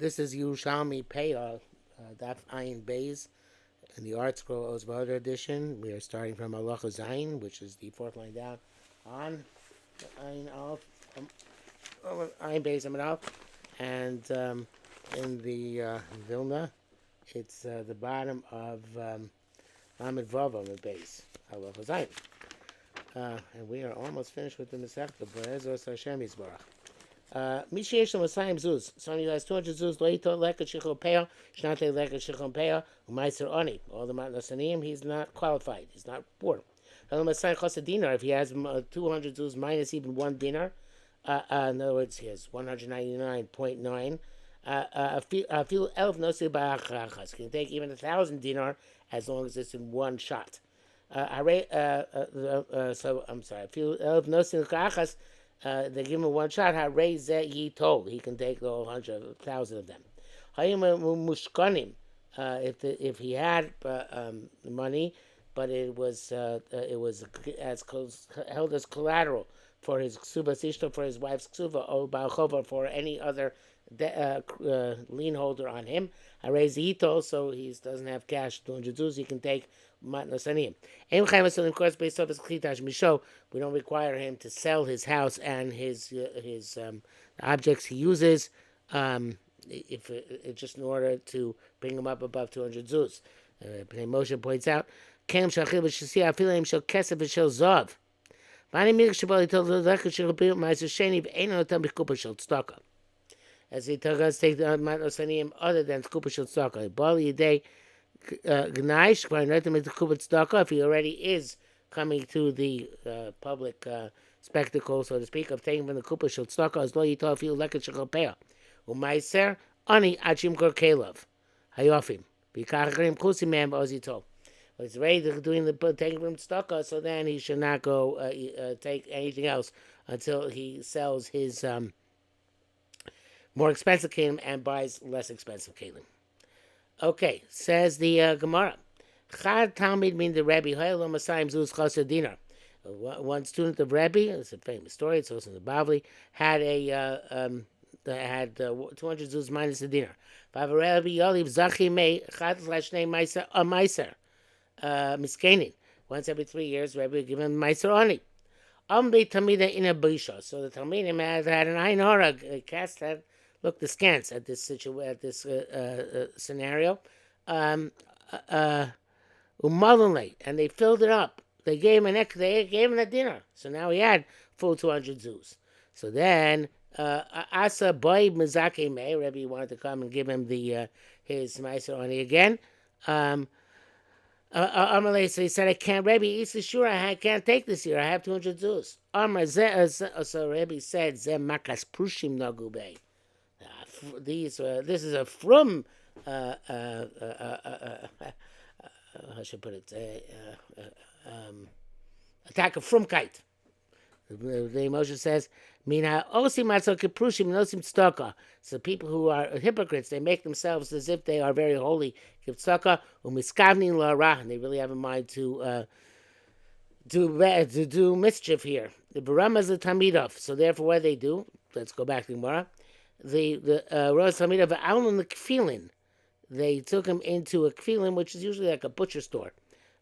This is Yerushalmi Peah, Daf Ayin Beis, in the Art Scroll Ozvada edition. We are starting from Halacha Zayin, which is the fourth line down on Ayin Aleph, Ayin Beis Amid Aleph, and in the Vilna, it's the bottom of Lamed Vav Amid Beis Halacha Zayin. And we are almost finished with the Masechta, Be'ezos Hashem Yisbarach. Misheyesh Masayim Zuz. Someone who has 200 Zuz, Loito Leket Shechol Peah, Shnate Leket Shechol Peah, Umaiser Oni. All the Matnasanim, he's not qualified. He's not poor. Masayim Chasa Dinar. If he has 200 Zuz minus even one dinar, in other words, he has 199.9. Feel elf nosi ba'achachas. Can take even 1,000 dinar as long as it's in one shot. So I'm sorry. Feel elf nosi ba'achas. They give him one shot. He told he can take the whole 100,000 of them. If he had money, but it was held as collateral for his ksuba sishto, for his wife's ksuba, or ba'achova, for any other lien holder on him. So he doesn't have cash 200 zuz. He can take matnasanim. Of course, based off his klitash misho, we don't require him to sell his house and his objects he uses, if just in order to bring him up above 200 zuz. Moshe points out, kem shachil v'shisi afilim shel kesef v'shel zav. As he told us, take the matnasanim other than kupa shel tzedakah. Bali yedei gnaish kvarnotim et kupa tzedakah. If he already is coming to the public spectacle, so to speak, of taking from the kupa shel tzedakah, as lo yitol afilu leket shechol peah umaiser ani achim kor kelov hayofim b'kach achrim chusim mehem ba'ozitol. He's ready to doing the taking from tzedakah, so then he should not go take anything else until he sells his more expensive kelim and buys less expensive kelim. Okay, says the Gemara. Chad Talmid mean the Rebbe Haylo Masayim Zuz Chaser Dinar. One student of Rebbe, it's a famous story. It's also in the Bavli, had 200 zuz minus a dinar. Rebbe Yoliv Zachi Mei Chad Lashnei Meiser a Meiser Miskenin. Once every 3 years, Rebbe would give him Meiser Oni. Ambi Tamida in a Bisha. So the Talmidim had an Ein Hora cast that looked askance at this scenario. Umalunle, and they filled it up. They gave him a dinner. So now he had full 200 zuz. So then Asa boy Mizake Mei, Rebbe wanted to come and give him his Meiser Oni again. Amalei, so he said, I can't, Rebbe, Isa, sure, I can't take this year. I have 200 zuz. So Rebbe said, Ze makas prushim nagubei. This is a from how should I put it? Attack of frumkeit. The emotion says, "Mina osim matzah keprushim nosim tzedakah." So people who are hypocrites, they make themselves as if they are very holy. Give tzedakah umiskavnin la'ara, and they really have a mind to do mischief here. The barama is the tamidov. So therefore, what they do? Let's go back to Gemara. The Rosh Tamidov Alun the Kfilin. They took him into a Kfilin, which is usually like a butcher store.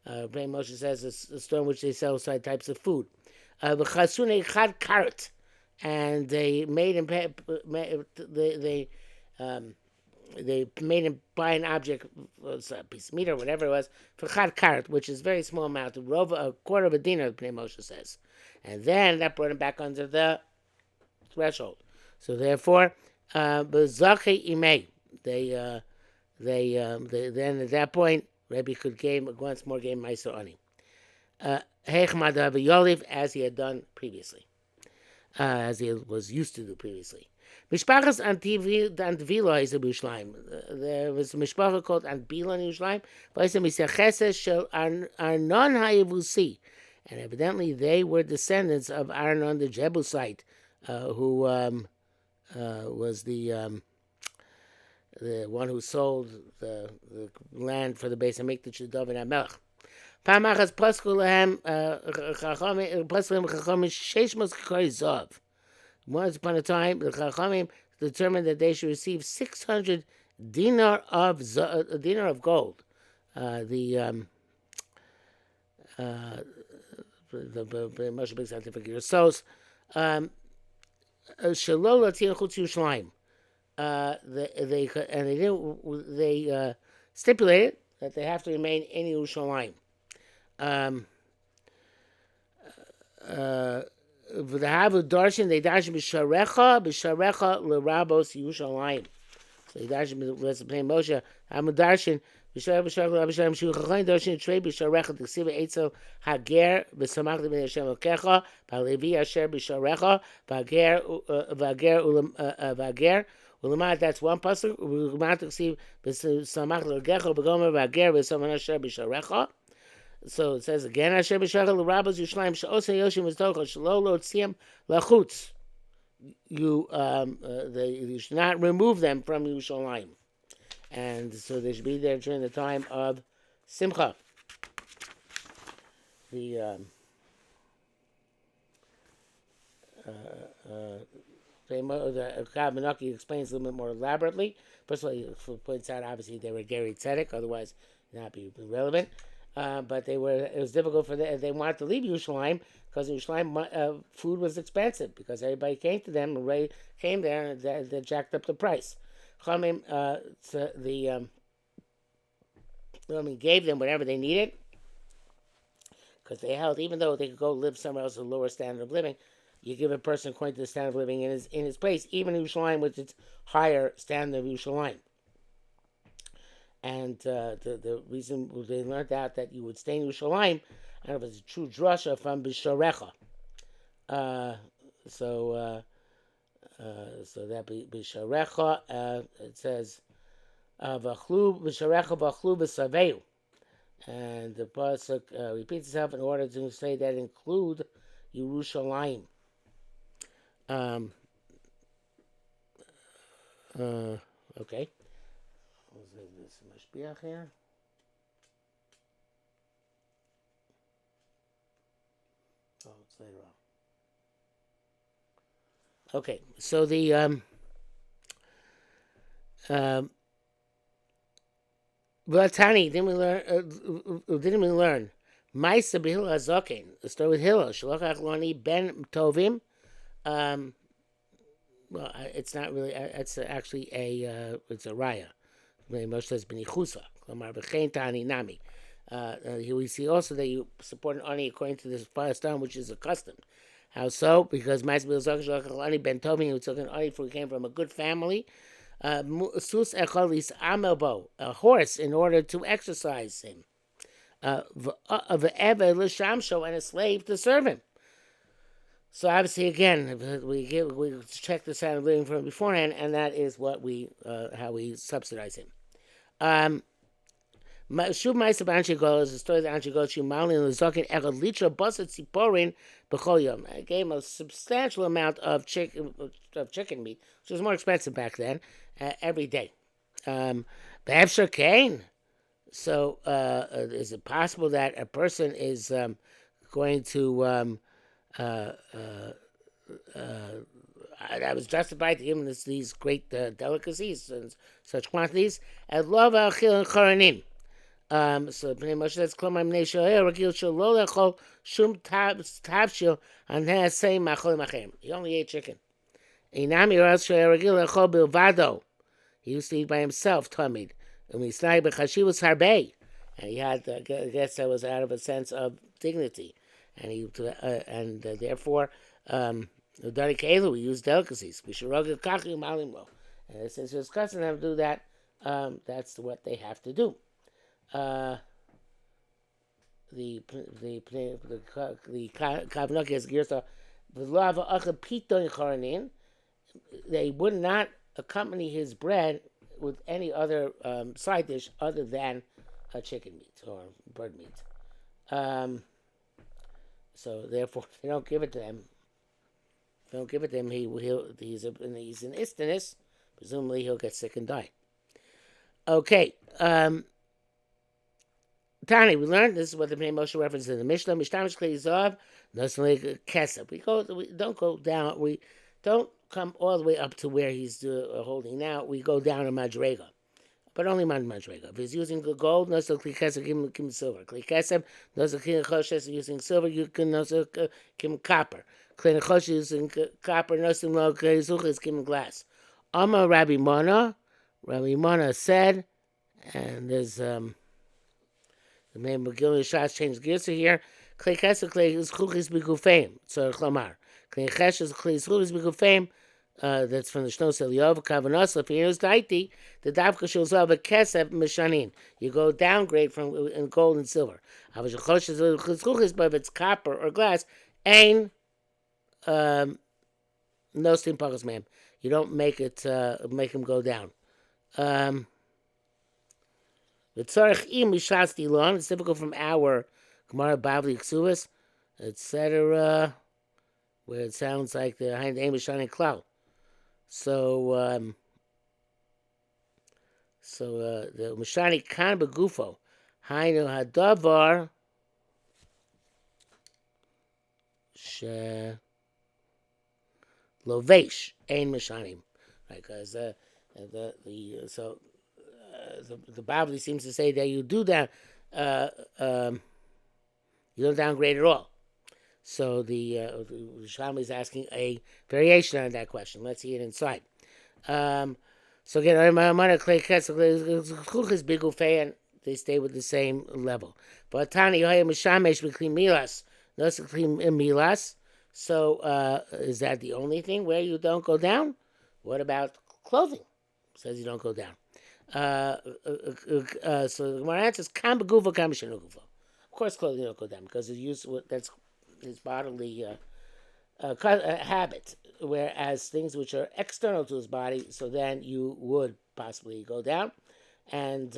Moshe says it's a store in which they sell certain types of food. V'chasune chad karet, and they made him pay, they made him buy an object, a piece of meat or whatever it was, for chad karet, which is a very small amount, a quarter of a dinar. Moshe says, and then that brought him back under the threshold. So therefore, b'zache imei, they then at that point Rebbe could once more gain Meiser Oni. Heichmad Yoliv, as he had done previously, as he was used to do previously. Mishpachas Antvila is a Yerushalmi. There was a mishpacha called Antbila in Yerushalmi. V'asem Yisachese shel Arnon HaYevusi, and evidently they were descendants of Arnon the Jebusite, who was the one who sold the land for the base of Mikdash to David HaMelech. Pamachas pasku lehem chachamim 600 kikori zav. Once upon a time, the chachamim determined that they should receive 600 dinar of gold. The most big scientific so Shalola Chutz Yerushalayim. They stipulated that they have to remain in Yerushalayim. V'dahavu darshan they darshan b'sharecha l'rabos Yerushalayim. So they darshan was playing Moshe. Hamu darshan b'sharecha l'raboshem shu chachayin darshan trei b'sharecha t'ksiva eitzel hager b'samach l'bnei Hashem l'kecha b'alevi asher b'sharecha v'ager ulamad. That's one pasuk. Ulamad t'ksiv b'samach l'kecha b'gomer v'ager b'samach asher b'sharecha. So it says again, Asher b'shachal l'rabos Yerushalayim she'osa yoshim v'tocha shelo lo tziam lachutz. You should not remove them from Yerushalayim, and so they should be there during the time of Simcha. The Menachie explains a little bit more elaborately. First of all, he points out obviously they were Gary Tzedek, otherwise not be relevant. But it was difficult for them. They wanted to leave Yerushalayim because Yerushalayim food was expensive because everybody came to them and came there and they jacked up the price. Chachamim gave them whatever they needed because they held, even though they could go live somewhere else with a lower standard of living, you give a person according to the standard of living in his place, even Yerushalayim with its higher standard of Yerushalayim. And the reason they learned out that you would stay in Yerushalayim, I don't know if it's a true drasha from Bisharecha. So that Bisharecha, it says, V'achlu Bisharecha v'achlu b'saveu. And the pasuk repeats itself in order to say that include Yerushalayim. Okay. This Mashbiach here. Oh, it's later on. Okay, so the Tani, didn't we learn? Ma'isa b'Hillel Hazoken. The story with Hillel. Shalach Achloni ben Tovim. Well, it's not really. It's actually it's a raya. Moshe says b'nichusa. Klamar b'chein tani nami. We see also that you support an ani according to this Palestine, which is accustomed. How so? Because Ma'isa b'Hillel Hazoken Shalach Achloni ben Tovim, who took an ani for he came from a good family. Sus echolis amelbo, a horse, in order to exercise him. V'eve l'shamsho, and a slave to serve him. So obviously, again, we check the standard of living from beforehand, and that is what how we subsidize him. Shuv ma'aser b'Anshe Gol is the story of the Anshe Gol. Shimalin l'zokin echad litra basat tziporin b'chol yom. I gave him a substantial amount of chicken meat, which was more expensive back then, every day. B'efshar kain. So is it possible that a person is going to I was justified to give him these great delicacies and such quantities? At love achil and charanim. So Bnei Moshe says, "Klomar Bnei Shoher Ragil Shelo Lechol Shum Tavshil Anasei Machol Machem." He only ate chicken. Inami Ras Shoher Ragil Lechol Bilvado. He used to eat by himself, Tamid. And we snag b'chashivus harbei, and he had, I guess, that was out of a sense of dignity, and therefore, Dari Keilu, we use delicacies. We should rogel kachi malimlo, and since it's custom to do that, that's what they have to do. The Kavnaki is Girsa, the law of Achad Piton Charanin, they would not accompany his bread with any other side dish other than chicken meat or bird meat. So therefore, if they don't give it to him, he's an istinus. Presumably, he'll get sick and die. Okay. Tani, we learned this is what the Bnei Moshe references in the Mishnah. Mishtamish klei zav, nosnei kesef. We don't go down. We don't come all the way up to where he's holding now, we go down a madrega. But only man madrega. If he's using gold, no so klikesem kim silver. Klikesem, no so klin using silver, you can no so kim copper. Klin using copper, no so lo is kim glass. Amma Rabbi Mona, said, and there's the name of Gil Shas changed gears here. Klei Chesed Klei Zchuchis B'Gufeim. So Chlamar. Klei Chesed Klei Zchuchis B'Gufeim. That's from the Shnos Eliyahu. Kavanos Lefinos Daiti. The Davka Shulzav Kesef Mishanin. You go downgrade from in gold and silver. But if it's copper or glass, ain no steam pachas ma'am. You don't make it make him go down. It's typical from our Gemara Bavli Ksuvas, etc., where it sounds like the Hein Aim is shining cloud. So, the Mishani Kan Begufo, Hainu Hadavar, She Lovesh, Ein Mishanim. Right, because the Bavli seems to say that you do that, you don't downgrade at all. So the Yerushalmi is asking a variation on that question. Let's see it inside. So again, and they stay with the same level. But Tani milas. So is that the only thing where you don't go down? What about clothing? Says you don't go down. So the Gemara answers, "Kam begufa, kam gufa." Of course, clothing don't go down because that's his bodily habit. Whereas things which are external to his body, so then you would possibly go down, and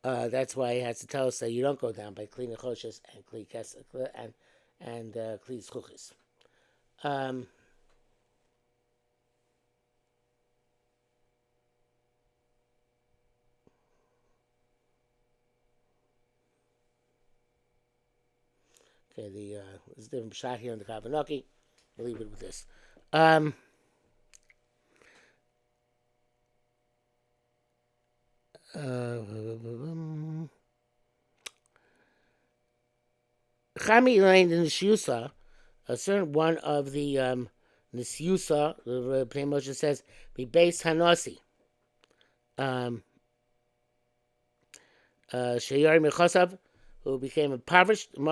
that's why he has to tell us that you don't go down by kli nechoshes and kli kes and kli zchuchis. Okay, there's a different shot here on the Kavanaki. We'll leave it with this. Chami Elaine in the Nishusa, a certain one of the Nishusa, the Pnei Moshe says, be based Hanosi. Sheyari Mechosav, who became impoverished, and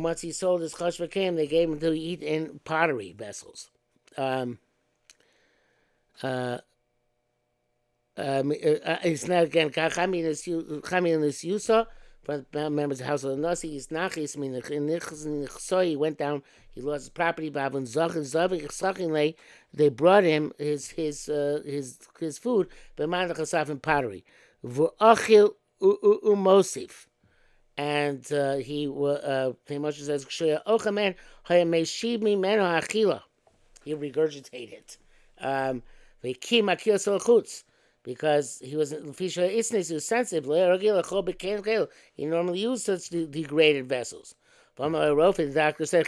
once he sold his chosh they gave him to eat in pottery vessels. It's not again Chami in this Yusa from members of the house of the Nasi. He's nachis. He went down. He lost his property. They brought him his food. In pottery. Umosif. And he Moshe says, he regurgitated. Because he was sensitive. He normally used such degraded vessels. The doctor said,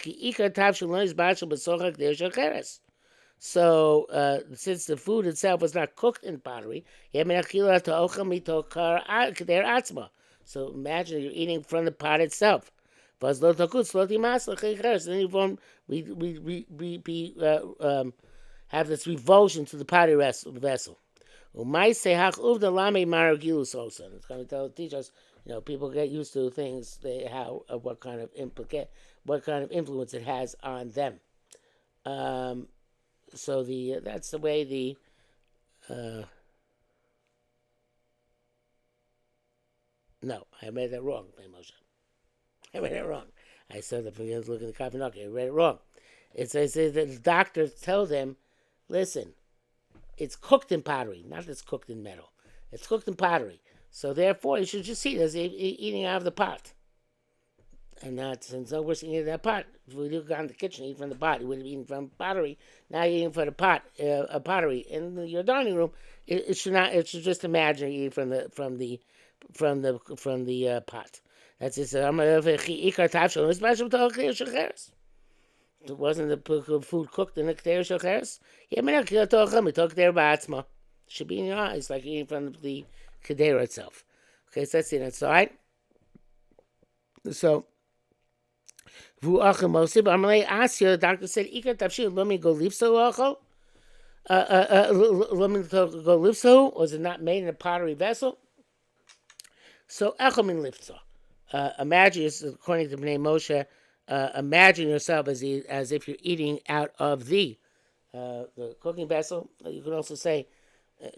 so since the food itself was not cooked in pottery, so imagine you're eating from the pot itself. Then we have this revulsion to the pottery vessel. It's going to teach us, people get used to things, what kind of influence it has on them. So that's the way no, I made that wrong, Moshe. I read it wrong. I said that from looking at the Kavanaki. I read it wrong. It says that the doctors tell them, listen, it's cooked in pottery, not it's cooked in metal. It's cooked in pottery. So therefore, you should just see it as eating out of the pot. And not, since no worse eating that pot. If we look in the kitchen, eat from the pot, you would have eaten from pottery. Now you're eating from the pot, pottery. In your dining room, it should not. It should just imagine eating from the pot. That's it. I'm a ikar tavshel. It's special to Kedera Shacheres. It wasn't the food cooked in the Kedera Shacheres. Yeah, we talk there about Atzma. Should be in your eyes, like eating from the Kedera itself. Okay, so that's the inside. So, Vu Achim Mosib, Amalei Asya, the doctor said, Ikar Tavshil, let me go leave so Achel. Let me go live so. Was it not made in a pottery vessel? So Echel min liftzah. Imagine, according to Bnei Moshe, imagine yourself as if you're eating out of the cooking vessel. You can also say,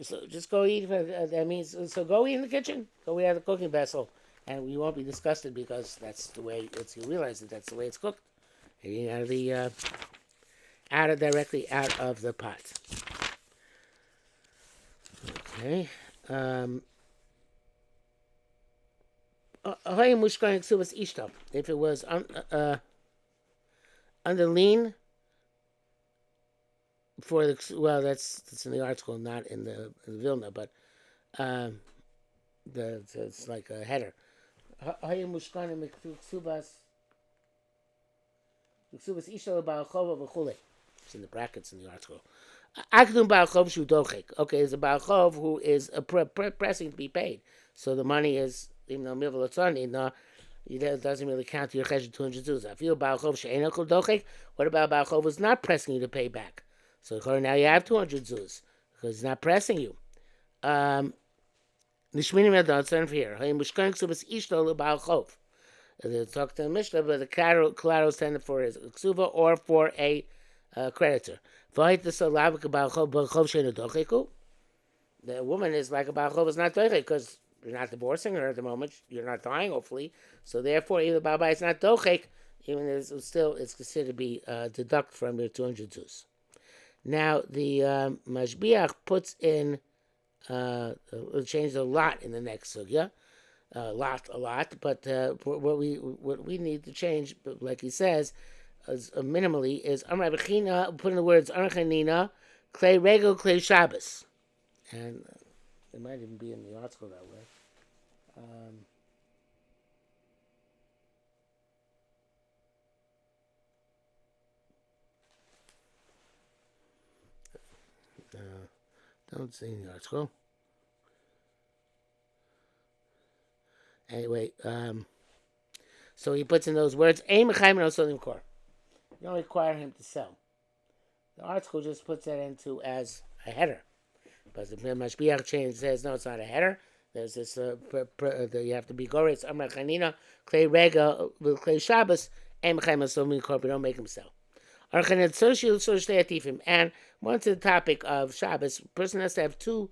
so just go eat. That means, so go eat in the kitchen. Go eat out of the cooking vessel, and you won't be disgusted because that's the way it's. You realize that that's the way it's cooked. You're eating out of the directly out of the pot. Okay. If it was under lean for the that's in the article, not in the Vilna, but it's like a header. It's in the brackets in the article. Okay, there's a Baal who is pressing to be paid. So the money is, even though Mivul Atzani, no, it doesn't really count to your Chesed 200 zuz. I feel Baal Chov she'ein kol dochek. What about Baal Chov who's not pressing you to pay back? So now you have 200 zuz because he's not pressing you. Nishminim Yadon, son of here. Hayim Mushkan Ksubas Ishto Baal Chov. They talk to the Mishnah, but the collateral is intended for his ksuva or for a creditor. The woman is like a Baal Chov is not dochek because you're not divorcing her at the moment. You're not dying, hopefully. So therefore, even the Baal Bayit is not dochek, even it's considered to be deduct from your 200 zuz. Now the Mashbiach puts in changed a lot in the next sugya. A lot. But what we need to change, like he says, minimally is Amar Bechina. Put in the words Archanina, Klei Regel, Klei Shabbos, and it might even be in the article that way. Don't see in the article. Anyway, so he puts in those words, you don't require him to sell. The article just puts that into as a header. But the Mashbiach change says, no, it's not a header. There's this, you have to be goretz, Amar Chanina, Klei Rega, Klei Shabbos, Ein Chaim Asomim Kor, but don't make him sell. And once to the topic of Shabbos, a person has to have two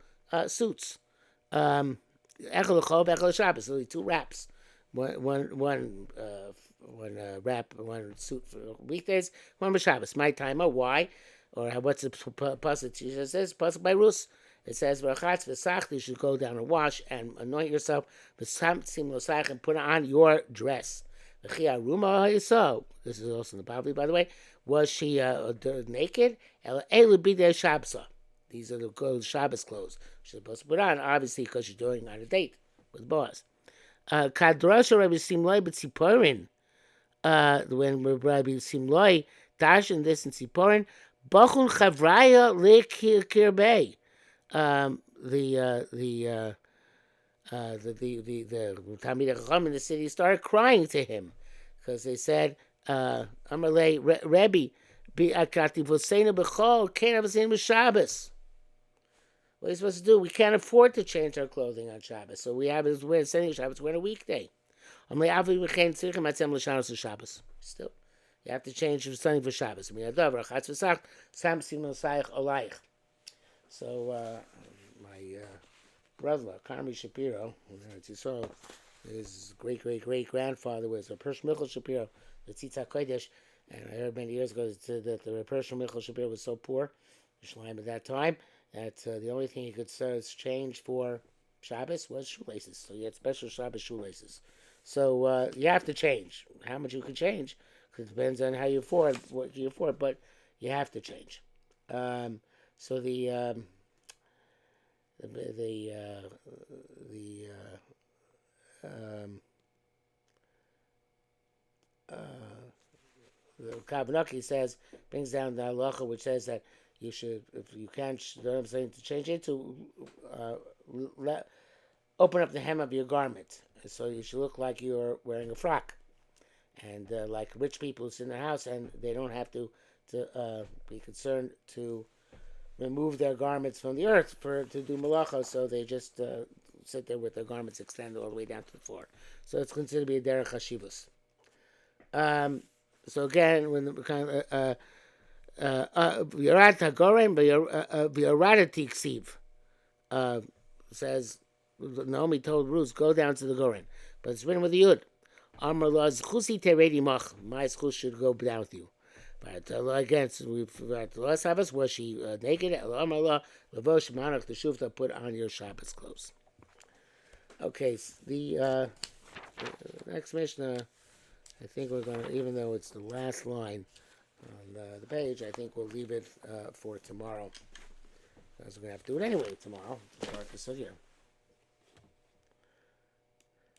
suits. Echel L'chov, Echel Shabbos, only two wraps. One wrap, one suit for weekdays, one for Shabbos. My timer, why? Or what's the pasuk? It says pasuk by Rus. It says v'achatz v'sach. You should go down and wash and anoint yourself. V'samtim losach and put on your dress. V'chiaruma so. This is also in the Bible, by the way. Was she naked? These are the Shabbos clothes she's supposed to put on, obviously, because she's doing on a date with boss. Kadrasha Rabbi Simloi b'tziporin. When Rabbi Simloi dashed this in Tziporin, Bachun Chavraya Lekirbei. The Talmidei Chacham in the city started crying to him because they said, "Amalei Rebbe, bi'akati v'seinu b'chol can't have a Shabbos." What are you supposed to do? We can't afford to change our clothing on Shabbos, so we have is we're sending Shabbos. We're on a weekday. Still, you have to change something for Shabbos. So my brother, Carmi Shapiro, his great grandfather was a Persh Michal Shapiro, the Tzitza Kodesh, and I heard many years ago that the Persh Michal Shapiro was so poor, Yerushalmi at that time, that the only thing he could change for Shabbos was shoelaces. So he had special Shabbos shoelaces. So you have to change. How much you can change, because it depends on how you afford, what you afford, but you have to change. So the the Kavanaki says, brings down the halacha which says that you should, if you can't, you know what I'm saying, to change it, to uh, let, open up the hem of your garment. So you should look like you're wearing a frock. And like rich people who sit in their house and they don't have to be concerned to remove their garments from the earth to do malacha, so they just sit there with their garments extended all the way down to the floor. So it's considered to be a derech hashivus. So again, when the kind of V'yarat hagoren v'yarat tiksiv says Naomi told Ruth, go down to the goren, but it's written with a yud. Amar lo zchusi teredi mach. My school should go down with you. But again, the last Shabbos was she naked? Amar lo levosh manach the shuvta, put on your Shabbos clothes. Okay, the next Mishnah, I think we're going to, even though it's the last line on the page, I think we'll leave it for tomorrow. Because we're going to have to do it anyway tomorrow to start the sugya.